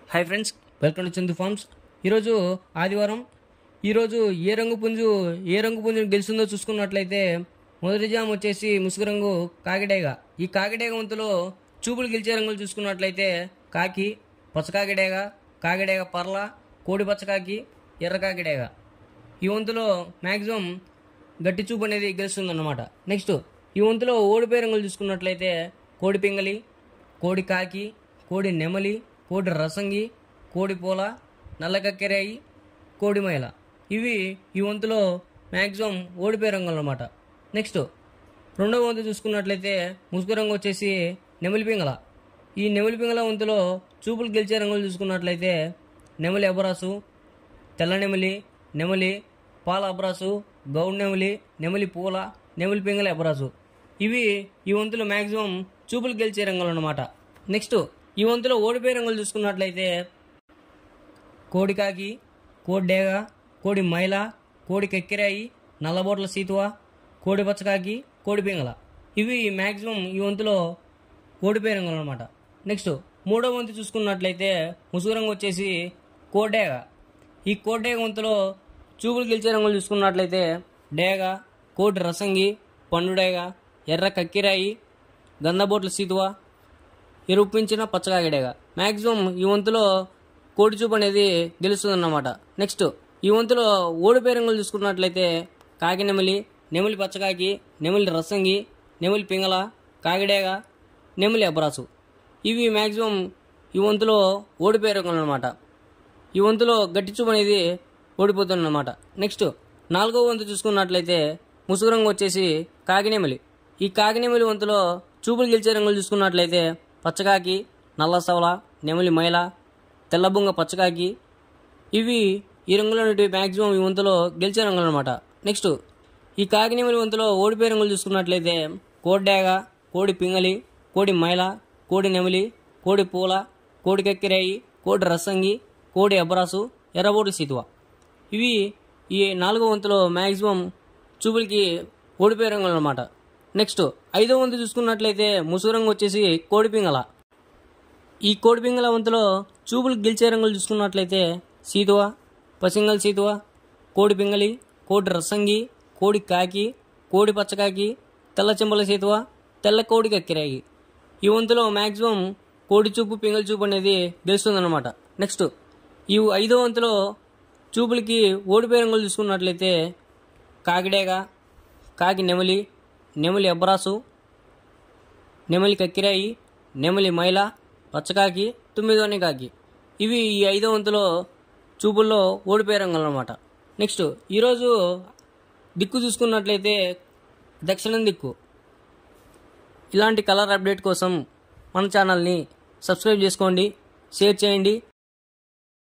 Hi friends, welcome to Chandu farms. ఈరోజు ఆదివారం. ఈరోజు ఏ రంగు పుంజును గెలుస్తుందో చూసుకున్నట్లయితే మొదటి జామ్ వచ్చేసి ముసుగు రంగు కాకిడేగ. ఈ కాకిడేగ వంతులో చూపులు గెలిచే రంగులు చూసుకున్నట్లయితే కాకి, పచ్చకాకిడేగ, కాకిడేగ పర్ల, కోడి పచ్చకాకి, ఎర్ర కాకిడేగ. ఈ వంతులో మ్యాక్సిమం గట్టి చూపు అనేది గెలుస్తుందన్నమాట. నెక్స్ట్ ఈ వంతులో ఓడిపోయే రంగులు చూసుకున్నట్లయితే కోడి పింగళి, కోడి కాకి, కోడి నెమలి, కోడి రసంగి, కోడి పూల, నల్ల కక్కెరాయి, కోడి మైల. ఇవి ఈ వంతులో మ్యాక్సిమం ఓడిపోయే రంగులు అన్నమాట. నెక్స్ట్ రెండవ వంతు చూసుకున్నట్లయితే ముసుగు రంగు వచ్చేసి నెమలి పింగళ. ఈ నెమలి పింగళ వంతులో చూపులు గెలిచే రంగులు చూసుకున్నట్లయితే నెమలి అబరాసు, తెల్ల నెమలి, నెమలి పాల అబరాసు, గౌడ్ నెమలి, నెమలి పూల, నెమలి పింగళ అబరాసు. ఇవి ఈ వంతులో మ్యాక్సిమం చూపులు గెలిచే రంగులు అన్నమాట. నెక్స్ట్ ఈ వంతులో ఓడిపోయే రంగులు చూసుకున్నట్లయితే కోడి కాకి, కోడి డేగ, కోడి మైల, కోడి కెక్కిరాయి, నల్లబోట్ల సీతువ, కోడి పచ్చకాకి, కోడి పింగళ. ఇవి మ్యాక్సిమం ఈ వంతులో ఓడిపోయే రంగులు అనమాట. నెక్స్ట్ మూడో వంతు చూసుకున్నట్లయితే ముసుగు రంగు వచ్చేసి కోడేగ. ఈ కోడేగ వంతులో చూపులు గెలిచే రంగులు చూసుకున్నట్లయితే డేగ, కోడి రసంగి, పండుడేగ, ఎర్ర కక్కిరాయి, గంధబోట్ల సీతువ, ఎరుపించిన పచ్చకాకిడేగ. మ్యాక్సిమం ఈ వంతులో కోడి చూపు అనేది గెలుస్తుందన్నమాట. నెక్స్ట్ ఈ వంతులో ఓడిపోయే రంగులు చూసుకున్నట్లయితే కాకి నెమలి, నెమలి పచ్చకాకి, నెమలి రసంగి, నెమలి పింగళ, కాకిడేగ, నెమలి అబ్రాసు. ఇవి మ్యాక్సిమం ఈ వంతులో ఓడిపోయే రంగులు అనమాట. ఈ వంతులో గట్టి చూపు అనేది ఓడిపోతుందన్నమాట. నెక్స్ట్ నాలుగో వంతు చూసుకున్నట్లయితే ముసుగు రంగు వచ్చేసి కాకినెమలి. ఈ కాకినెమలి వంతులో చూపులు గెలిచే రంగులు చూసుకున్నట్లయితే పచ్చకాకి, నల్ల సవల, నెమలి మైల, తెల్లబుంగ పచ్చకాకి. ఇవి ఈ రంగులు అనేవి మ్యాక్సిమం ఈ వంతులో గెలిచే రంగులు అనమాట. నెక్స్ట్ ఈ కాకినెమలి వంతులో ఓడిపోయే రంగులు చూసుకున్నట్లయితే కోడ్డేగ, కోడి పింగళి, కోడి మైల, కోడి నెమలి, కోడి పూల, కోడి కక్కిరాయి, కోడి రసంగి, కోడి అబరాసు, ఎర్రబోటి సీతువ. ఇవి ఈ నాలుగో వంతులో మ్యాక్సిమం చూపులకి ఓడిపోయే రంగులు అనమాట. నెక్స్ట్ ఐదో వంతు చూసుకున్నట్లయితే ముసుగు రంగు వచ్చేసి కోడి పింగళ. ఈ కోడి పింగళ వంతులో చూపులు గెలిచే రంగులు చూసుకున్నట్లయితే సీతువ, పసింగల్ సీతువ, కోడి పింగళి, కోడి రసంగి, కోడి కాకి, కోడి పచ్చకాకి, తెల్ల చెంబల సీతువ, తెల్ల కోడి కక్కిరాయి. ఈ వంతులో మ్యాక్సిమం కోడి చూపు, పింగళి చూపు అనేది గెలుస్తుందన్నమాట. నెక్స్ట్ ఈ ఐదో వంతులో చూపులకి ఓడిపోయే రంగులు చూసుకున్నట్లయితే కాకిడేగ, కాకి నెమలి, నెమలి అబ్రాసు, నెమలి కక్కిరాయి, నెమలి మైల, పచ్చకాకి, తొమ్మిదోని కాకి. ఇవి ఈ ఐదో వంతులో చూపుల్లో ఓడిపోయే రంగులు అనమాట. నెక్స్ట్ ఈరోజు దిక్కు చూసుకున్నట్లయితే దక్షిణం దిక్కు. ఇలాంటి కలర్ అప్డేట్ కోసం మన ఛానల్ని సబ్స్క్రైబ్ చేసుకోండి, షేర్ చేయండి.